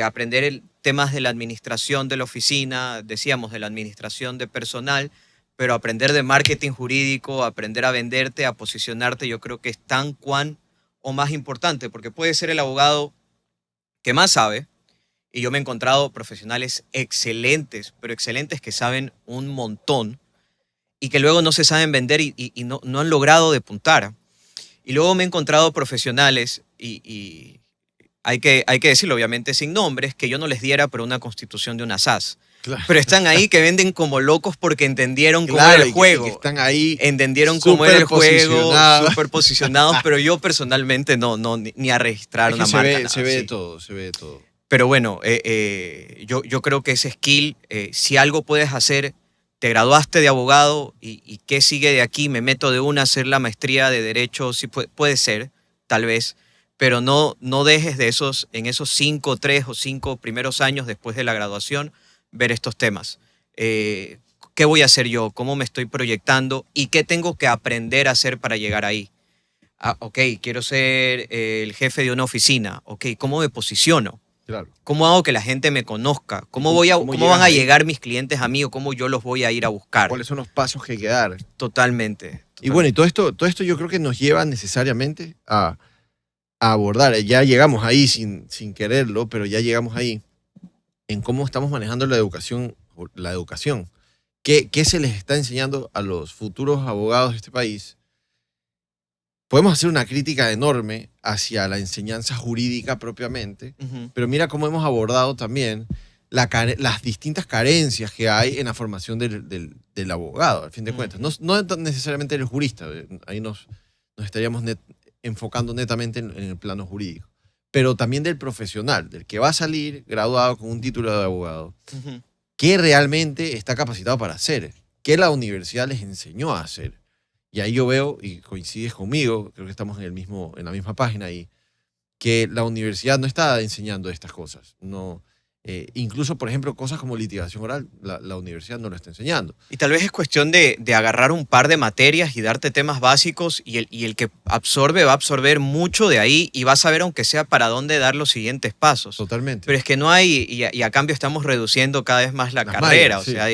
aprender temas de la administración de la oficina, decíamos, de la administración de personal, pero aprender de marketing jurídico, aprender a venderte, a posicionarte, yo creo que es tan cuan o más importante, porque puede ser el abogado que más sabe, y yo me he encontrado profesionales excelentes, pero excelentes que saben un montón y que luego no se saben vender y no han logrado depuntar. Y luego me he encontrado profesionales y hay que decirlo obviamente sin nombres, que yo no les diera por una constitución de una SAS. Claro. Pero están ahí que venden como locos porque entendieron cómo Claro, era el juego. que están ahí Entendieron cómo era el juego, superposicionados. súper posicionados, pero yo personalmente ni a registrar Es que una marca. Nada, se ve de sí. todo, se ve de todo. Pero bueno, yo creo que ese skill, si algo puedes hacer, te graduaste de abogado y qué sigue de aquí, me meto de una a hacer la maestría de Derecho, sí puede ser, tal vez, pero no dejes de en esos 3 o 5 primeros años después de la graduación, ver estos temas. ¿Qué voy a hacer yo? ¿Cómo me estoy proyectando? ¿Y qué tengo que aprender a hacer para llegar ahí? Ok, quiero ser el jefe de una oficina. Ok, ¿cómo me posiciono? Claro. ¿Cómo hago que la gente me conozca? ¿Cómo van a llegar mis clientes a mí o cómo yo los voy a ir a buscar? ¿Cuáles son los pasos que hay que dar? Totalmente. Y bueno, y todo esto yo creo que nos lleva necesariamente a abordar. Ya llegamos ahí sin quererlo, pero ya llegamos ahí en cómo estamos manejando la educación. ¿Qué se les está enseñando a los futuros abogados de este país? Podemos hacer una crítica enorme hacia la enseñanza jurídica propiamente, pero mira cómo hemos abordado también las distintas carencias que hay en la formación del abogado, al fin de cuentas. No necesariamente el jurista, ahí nos estaríamos enfocando netamente en el plano jurídico, pero también del profesional, del que va a salir graduado con un título de abogado, ¿qué realmente está capacitado para hacer? ¿Qué la universidad les enseñó a hacer? Y ahí yo veo, y coincides conmigo, creo que estamos en la misma página ahí, que la universidad no está enseñando estas cosas. No, incluso, por ejemplo, cosas como litigación oral, la universidad no lo está enseñando. Y tal vez es cuestión de agarrar un par de materias y darte temas básicos y el que absorbe va a absorber mucho de ahí y va a saber, aunque sea, para dónde dar los siguientes pasos. Totalmente. Pero es que no hay, y a cambio estamos reduciendo cada vez más la carrera. Mallas, o sea,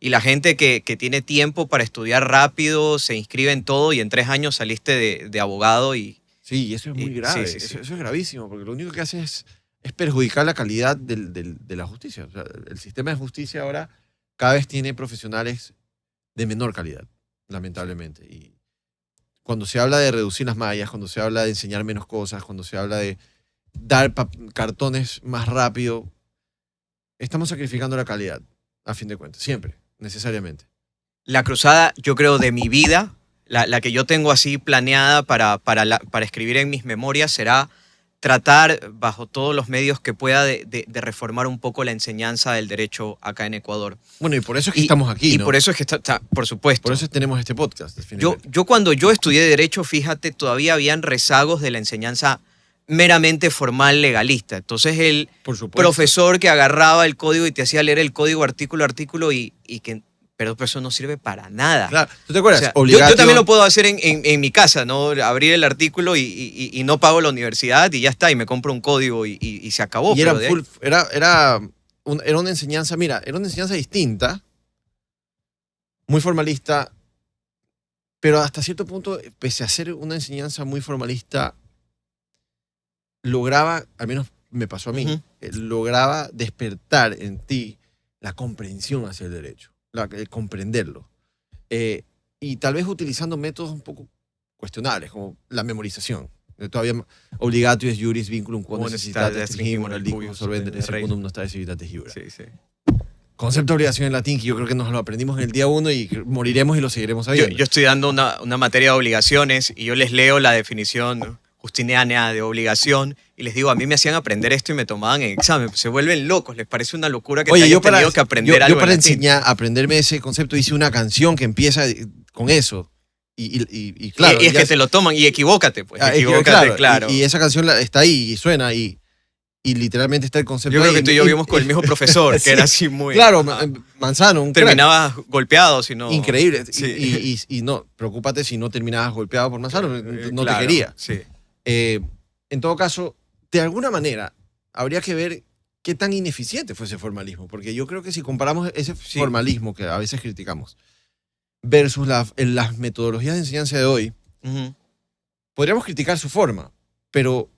y la gente que tiene tiempo para estudiar rápido se inscribe en todo y en 3 años saliste de abogado y... Sí, y eso es muy grave. Sí. Eso es gravísimo, porque lo único que hace es perjudicar la calidad de la justicia. O sea, el sistema de justicia ahora cada vez tiene profesionales de menor calidad, lamentablemente. Y cuando se habla de reducir las mallas, cuando se habla de enseñar menos cosas, cuando se habla de dar cartones más rápido, estamos sacrificando la calidad, a fin de cuentas, siempre, necesariamente. La cruzada, yo creo, de mi vida, la que yo tengo así planeada para escribir en mis memorias será tratar, bajo todos los medios que pueda, de reformar un poco la enseñanza del derecho acá en Ecuador. Bueno, y por eso es que estamos aquí, y ¿no? por eso es que por supuesto. Por eso tenemos este podcast. Yo cuando yo estudié Derecho, fíjate, todavía habían rezagos de la enseñanza meramente formal legalista. Entonces el profesor que agarraba el código y te hacía leer el código artículo a artículo y que... Pero eso no sirve para nada. Claro. ¿Tú te acuerdas? O sea, yo también lo puedo hacer en mi casa, ¿no? Abrir el artículo y no pago la universidad y ya está, y me compro un código y se acabó. Y era una enseñanza, mira, era una enseñanza distinta, muy formalista, pero hasta cierto punto, pese a ser una enseñanza muy formalista, lograba, al menos me pasó a mí, lograba despertar en ti la comprensión hacia el derecho. Comprenderlo. Y tal vez utilizando métodos un poco cuestionables, como la memorización. Todavía obligatio es juris vinculum quo necessitatis necessitatis stringimur stringimur aliquo cuius solvente solvente secundum nostra civitatis iura. Sí, sí. Concepto de obligación en latín que yo creo que nos lo aprendimos en el día 1 y moriremos y lo seguiremos sabiendo. Yo estoy dando una materia de obligaciones y yo les leo la definición justiniana de obligación y les digo, a mí me hacían aprender esto y me tomaban en examen. Se vuelven locos, les parece una locura que te hayas tenido que aprender algo yo para en latín. aprenderme ese concepto hice una canción que empieza con eso. Y claro. Y es que te lo toman y equivócate, pues. Equivócate, claro. Y esa canción está ahí y suena y literalmente está el concepto. Yo creo ahí. que tú y yo vimos con el mismo profesor, Sí, que era así muy... Claro, Manzano, un crack. Terminabas golpeado, si no... Increíble. Sí. Y no, preocúpate si no terminabas golpeado por Manzano, no Claro, te quería. Sí. En todo caso, de alguna manera, habría que ver qué tan ineficiente fue ese formalismo, porque yo creo que si comparamos ese formalismo que a veces criticamos versus las metodologías de enseñanza de hoy, Ujú. podríamos criticar su forma, pero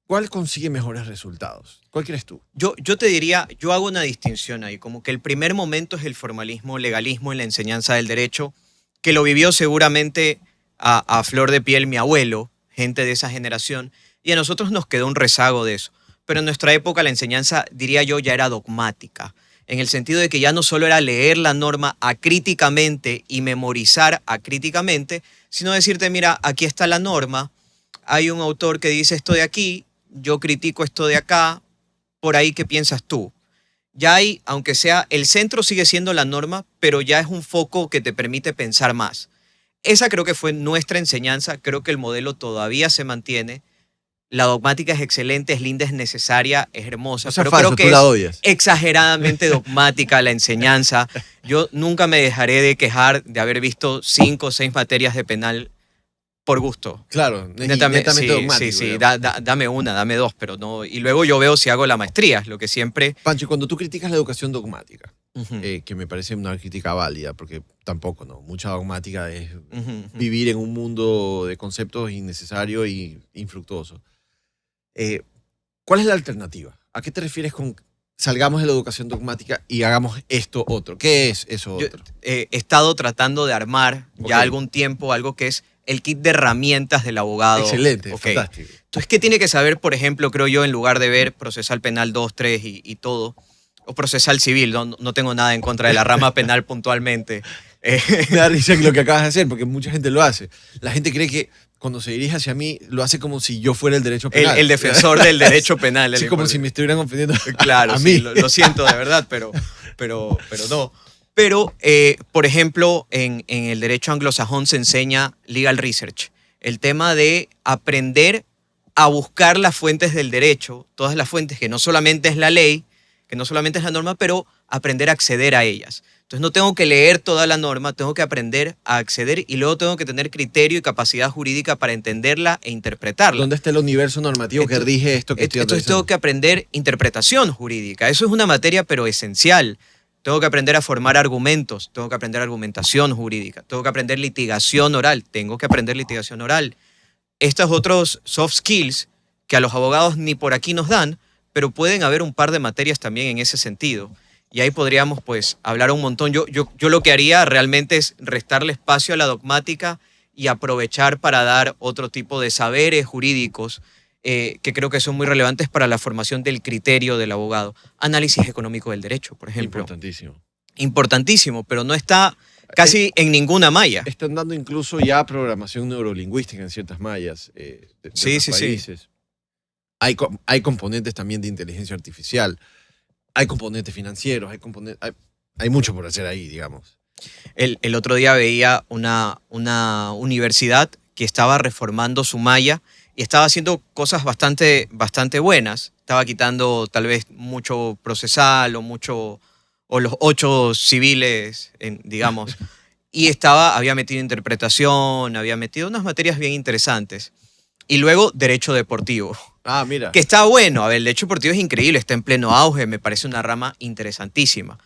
¿cuál consigue mejores resultados? ¿Cuál crees tú? Yo te diría, yo hago una distinción ahí, como que el primer momento es el formalismo, legalismo en la enseñanza del derecho, que lo vivió seguramente a flor de piel mi abuelo, gente de esa generación, y a nosotros nos quedó un rezago de eso. Pero en nuestra época la enseñanza, diría yo, ya era dogmática, en el sentido de que ya no solo era leer la norma acríticamente y memorizar acríticamente, sino decirte, mira, aquí está la norma, hay un autor que dice esto de aquí, yo critico esto de acá, por ahí, ¿qué piensas tú? Ya hay, aunque sea, el centro sigue siendo la norma, pero ya es un foco que te permite pensar más. Esa creo que fue nuestra enseñanza, creo que el modelo todavía se mantiene. La dogmática es excelente, es linda, es necesaria, es hermosa, O sea, pero falso, creo que tú la es odias. exageradamente dogmática la enseñanza. Yo nunca me dejaré de quejar de haber visto 5 o 6 materias de penal por gusto. Claro, Netamente netamente dogmático. sí, digamos. dame una, dame dos, pero no. Y luego yo veo si hago la maestría, es lo que siempre... Pancho, cuando tú criticas la educación dogmática, Ujú, que me parece una crítica válida, porque tampoco, ¿no? Mucha dogmática es ujú, ujú. vivir en un mundo de conceptos innecesario y infructuoso. ¿Cuál es la alternativa? ¿A qué te refieres con salgamos de la educación dogmática y hagamos esto otro? ¿Qué es eso Yo otro? he estado tratando de armar ya Ok. algún tiempo algo que es el kit de herramientas del abogado. Excelente, Ok. fantástico. Entonces, ¿qué tiene que saber, por ejemplo, creo yo, en lugar de ver procesal penal 2, 3 y todo, o procesal civil? No tengo nada en contra de la rama penal puntualmente. Me da risa lo que acabas de hacer, porque mucha gente lo hace. La gente cree que cuando se dirige hacia mí, lo hace como si yo fuera el derecho penal. El defensor del derecho penal. Sí, como si me estuvieran ofendiendo Claro, a sí, mí. lo siento de verdad, pero no. Pero, por ejemplo, en el derecho anglosajón se enseña legal research, el tema de aprender a buscar las fuentes del derecho, todas las fuentes, que no solamente es la ley, que no solamente es la norma, pero aprender a acceder a ellas. Entonces no tengo que leer toda la norma, tengo que aprender a acceder y luego tengo que tener criterio y capacidad jurídica para entenderla e interpretarla. ¿Dónde está el universo normativo que rige esto que estoy Entonces analizando? tengo que aprender interpretación jurídica. Eso es una materia pero esencial. Tengo que aprender a formar argumentos, tengo que aprender argumentación jurídica, tengo que aprender litigación oral, tengo que aprender litigación oral. Estos otros soft skills que a los abogados ni por aquí nos dan, pero pueden haber un par de materias también en ese sentido. Y ahí podríamos pues hablar un montón. Yo lo que haría realmente es restarle espacio a la dogmática y aprovechar para dar otro tipo de saberes jurídicos que creo que son muy relevantes para la formación del criterio del abogado. Análisis económico del derecho, por ejemplo. Importantísimo. Importantísimo, pero no está casi en ninguna malla. Están dando incluso ya programación neurolingüística en ciertas mallas de Sí, otros sí, sí. países. Hay componentes también de inteligencia artificial, hay componentes financieros, hay mucho por hacer ahí, digamos. El otro día veía una universidad que estaba reformando su malla y estaba haciendo cosas bastante buenas. Estaba quitando tal vez mucho procesal o los 8 civiles, digamos. Y había metido interpretación, había metido unas materias bien interesantes. Y luego derecho deportivo. Ah, mira. Que está bueno. A ver, el derecho deportivo es increíble, está en pleno auge, me parece una rama interesantísima.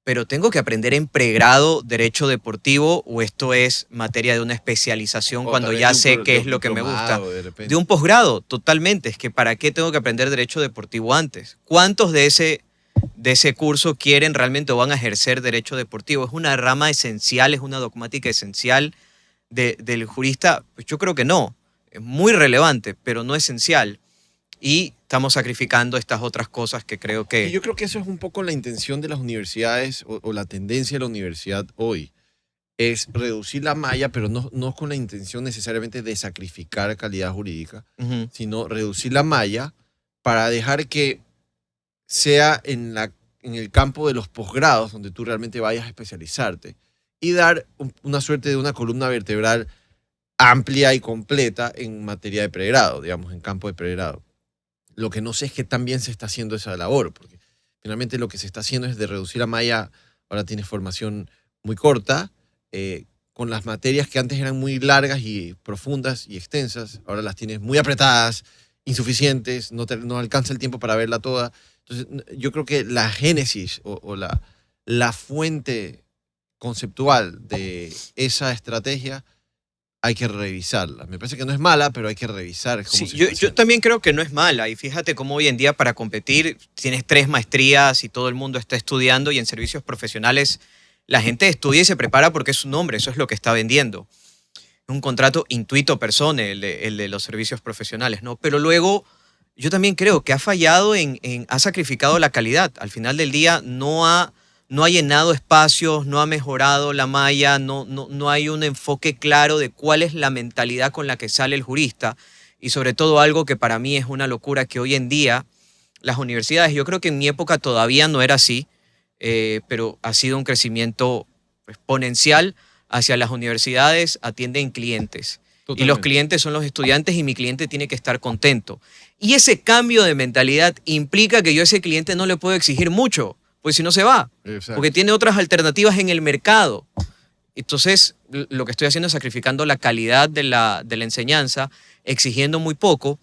Pero tengo que aprender en pregrado derecho deportivo o esto es materia de una especialización O cuando tal vez ya de un sé pro- qué de es un lo que me gusta. diplomado, de repente. De un posgrado, totalmente. Es que ¿para qué tengo que aprender derecho deportivo antes? ¿Cuántos de ese curso quieren realmente o van a ejercer derecho deportivo? Es una rama esencial, es una dogmática esencial. del jurista, pues yo creo que no. Es muy relevante, pero no esencial. Y estamos sacrificando estas otras cosas que creo Y que... yo creo que eso es un poco la intención de las universidades o la tendencia de la universidad hoy. Es reducir la malla, pero no con la intención necesariamente de sacrificar calidad jurídica, Ujú, sino reducir la malla para dejar que sea en el campo de los posgrados donde tú realmente vayas a especializarte y dar una suerte de una columna vertebral amplia y completa en materia de pregrado, digamos, en campo de pregrado. Lo que no sé es que también se está haciendo esa labor, porque finalmente lo que se está haciendo es de reducir la malla. Ahora tienes formación muy corta, con las materias que antes eran muy largas y profundas y extensas, ahora las tienes muy apretadas, insuficientes, no alcanza el tiempo para verla toda. Entonces, yo creo que la génesis o la fuente conceptual de esa estrategia hay que revisarla. Me parece que no es mala, pero hay que revisar cómo sí, se está yo haciendo. también creo que no es mala. Y fíjate cómo hoy en día para competir tienes 3 maestrías y todo el mundo está estudiando y en servicios profesionales la gente estudia y se prepara porque es su nombre, eso es lo que está vendiendo. Es un contrato intuito persone el de los servicios profesionales, ¿no? Pero luego yo también creo que ha fallado ha sacrificado la calidad. Al final del día no ha llenado espacios, no ha mejorado la malla, no hay un enfoque claro de cuál es la mentalidad con la que sale el jurista y sobre todo algo que para mí es una locura que hoy en día las universidades, yo creo que en mi época todavía no era así, pero ha sido un crecimiento exponencial hacia las universidades, atienden clientes. Y los Totalmente. clientes son los estudiantes y mi cliente tiene que estar contento. Y ese cambio de mentalidad implica que yo a ese cliente no le puedo exigir mucho, pues si no se va, porque Exacto. tiene otras alternativas en el mercado. Entonces, lo que estoy haciendo es sacrificando la calidad de la enseñanza, exigiendo muy poco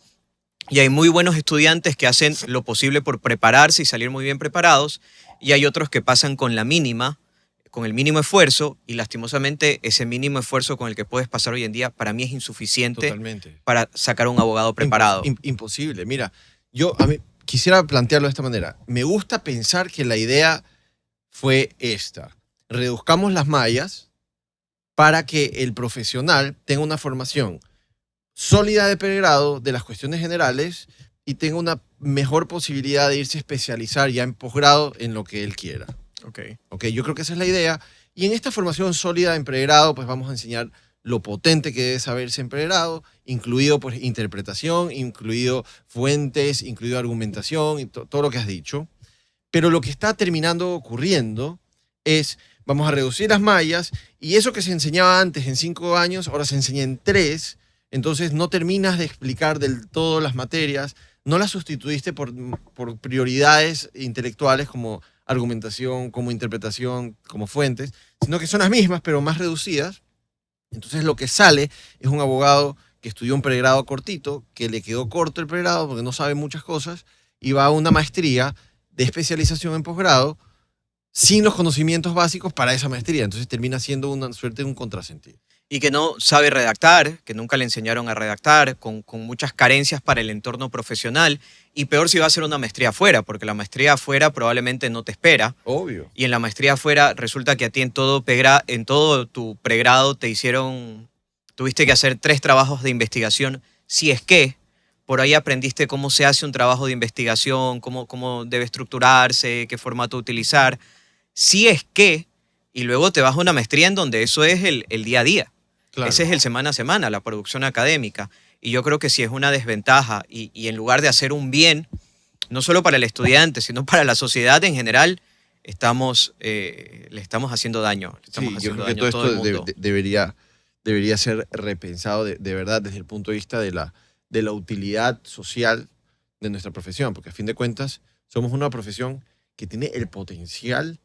y hay muy buenos estudiantes que hacen lo posible por prepararse y salir muy bien preparados, y hay otros que pasan con la mínima, con el mínimo esfuerzo, y lastimosamente ese mínimo esfuerzo con el que puedes pasar hoy en día para mí es insuficiente Totalmente. para sacar un abogado preparado. Imposible. Mira, yo a mí quisiera plantearlo de esta manera. Me gusta pensar que la idea fue esta. Reduzcamos las mallas para que el profesional tenga una formación sólida de pregrado de las cuestiones generales y tenga una mejor posibilidad de irse a especializar ya en posgrado en lo que él quiera. Ok. ¿Ok? Yo creo que esa es la idea. Y en esta formación sólida en pregrado, pues vamos a enseñar lo potente que debe saberse en pregrado, incluido pues interpretación, incluido fuentes, incluido argumentación y todo lo que has dicho. Pero lo que está terminando ocurriendo es, vamos a reducir las mallas y eso que se enseñaba antes en 5 años, ahora se enseña en 3. Entonces no terminas de explicar del todo las materias, no las sustituiste por prioridades intelectuales como argumentación, como interpretación, como fuentes, sino que son las mismas, pero más reducidas. Entonces lo que sale es un abogado que estudió un pregrado cortito, que le quedó corto el pregrado porque no sabe muchas cosas, y va a una maestría de especialización en posgrado sin los conocimientos básicos para esa maestría. Entonces termina siendo una suerte de un contrasentido. Y que no sabe redactar, que nunca le enseñaron a redactar, con muchas carencias para el entorno profesional, y peor si va a hacer una maestría afuera, porque la maestría afuera probablemente no te espera. Obvio. Y en la maestría afuera resulta que a ti en todo tu pregrado tuviste que hacer 3 trabajos de investigación, si es que por ahí aprendiste cómo se hace un trabajo de investigación, cómo debe estructurarse, qué formato utilizar, si es que, y luego te vas a una maestría en donde eso es el día a día. Claro. Ese es el semana a semana, la producción académica. Y yo creo que sí es una desventaja y en lugar de hacer un bien, no solo para el estudiante, sino para la sociedad en general, le estamos haciendo daño. Le estamos Sí, yo haciendo creo que daño a todo todo esto el mundo. debería ser repensado de verdad desde el punto de vista de la utilidad social de nuestra profesión, porque a fin de cuentas somos una profesión que tiene el potencial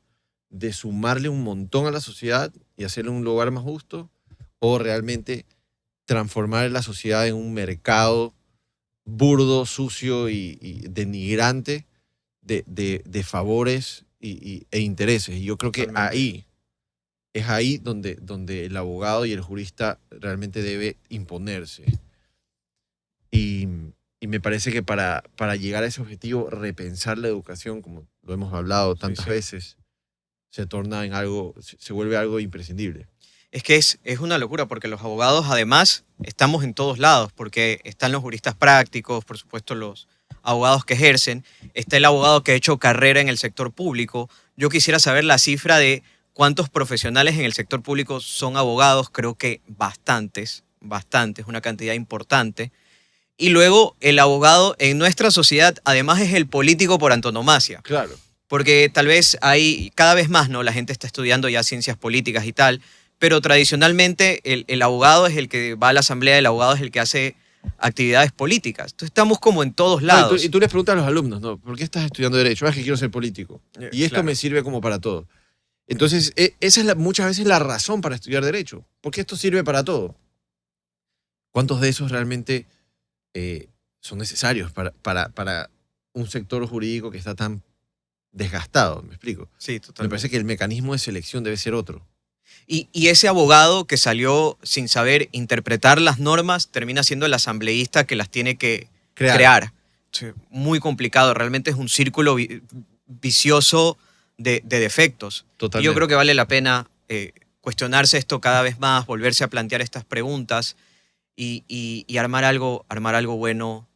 de sumarle un montón a la sociedad y hacerle un lugar más justo, o realmente transformar la sociedad en un mercado burdo, sucio y denigrante de favores e intereses. Y yo creo que Totalmente. es ahí donde el abogado y el jurista realmente debe imponerse. Y, y me parece que para llegar a ese objetivo, repensar la educación, como lo hemos hablado Sí, tantas sí. veces, se vuelve algo imprescindible. Es que es una locura porque los abogados además estamos en todos lados porque están los juristas prácticos, por supuesto los abogados que ejercen, está el abogado que ha hecho carrera en el sector público. Yo quisiera saber la cifra de cuántos profesionales en el sector público son abogados, creo que bastantes, una cantidad importante. Y luego el abogado en nuestra sociedad además es el político por antonomasia. Claro. Porque tal vez hay cada vez más, ¿no? La gente está estudiando ya ciencias políticas y tal, pero tradicionalmente el abogado es el que va a la asamblea, el abogado es el que hace actividades políticas. Entonces estamos como en todos No, lados. y tú les preguntas a los alumnos, ¿no? ¿Por qué estás estudiando Derecho? Es que quiero ser político. Y esto Claro. me sirve como para todo. Entonces, esa es muchas veces la razón para estudiar Derecho. Porque esto sirve para todo. ¿Cuántos de esos realmente son necesarios para un sector jurídico que está tan desgastado? ¿Me explico? Sí, Me totalmente. parece que el mecanismo de selección debe ser otro. Y ese abogado que salió sin saber interpretar las normas termina siendo el asambleísta que las tiene que crear. Sí, muy complicado, realmente es un círculo vicioso de defectos. Y Totalmente. yo creo que vale la pena cuestionarse esto cada vez más, volverse a plantear estas preguntas y armar algo bueno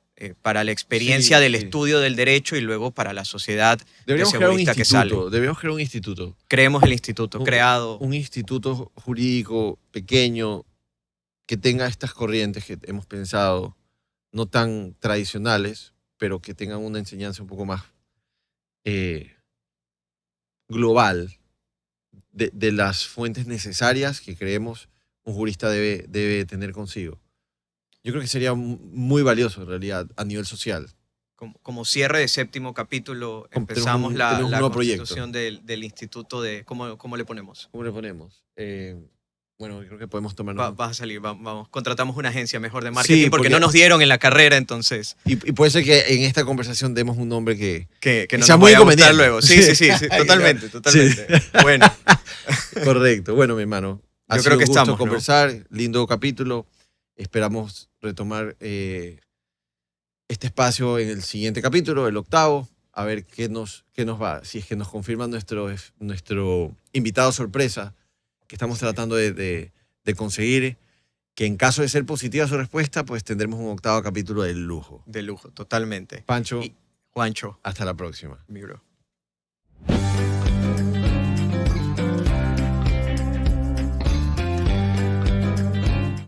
para la experiencia Sí, del sí. estudio del derecho y luego para la sociedad Deberíamos de ese crear un jurista que sale. instituto. Deberíamos crear un instituto. Creemos el instituto, creado. Un instituto jurídico pequeño que tenga estas corrientes que hemos pensado, no tan tradicionales, pero que tengan una enseñanza un poco más global de las fuentes necesarias que creemos un jurista debe tener consigo. Yo creo que sería muy valioso en realidad a nivel social. Como cierre de séptimo capítulo, Tenemos empezamos un la nuevo constitución del instituto de... ¿Cómo le ponemos? ¿Cómo le ponemos? Bueno, yo creo que podemos tomarnos... Vas a salir, vamos. Contratamos una agencia mejor de marketing Sí, porque no nos dieron en la carrera, entonces... Y puede ser que en esta conversación demos un nombre que Que no sea nos muy vaya a gustar inconveniente. luego. Sí, totalmente, totalmente. Bueno, Correcto. Bueno, mi hermano. Ha Yo sido creo que un gusto estamos, ¿no? conversar. Lindo capítulo. Esperamos retomar este espacio en el siguiente capítulo, el 8º, a ver qué nos va. Si es que nos confirma nuestro invitado sorpresa, que estamos tratando de conseguir, que en caso de ser positiva su respuesta, pues tendremos un 8º capítulo de lujo. de lujo, totalmente. Pancho, Y Juancho, hasta la próxima. mi bro.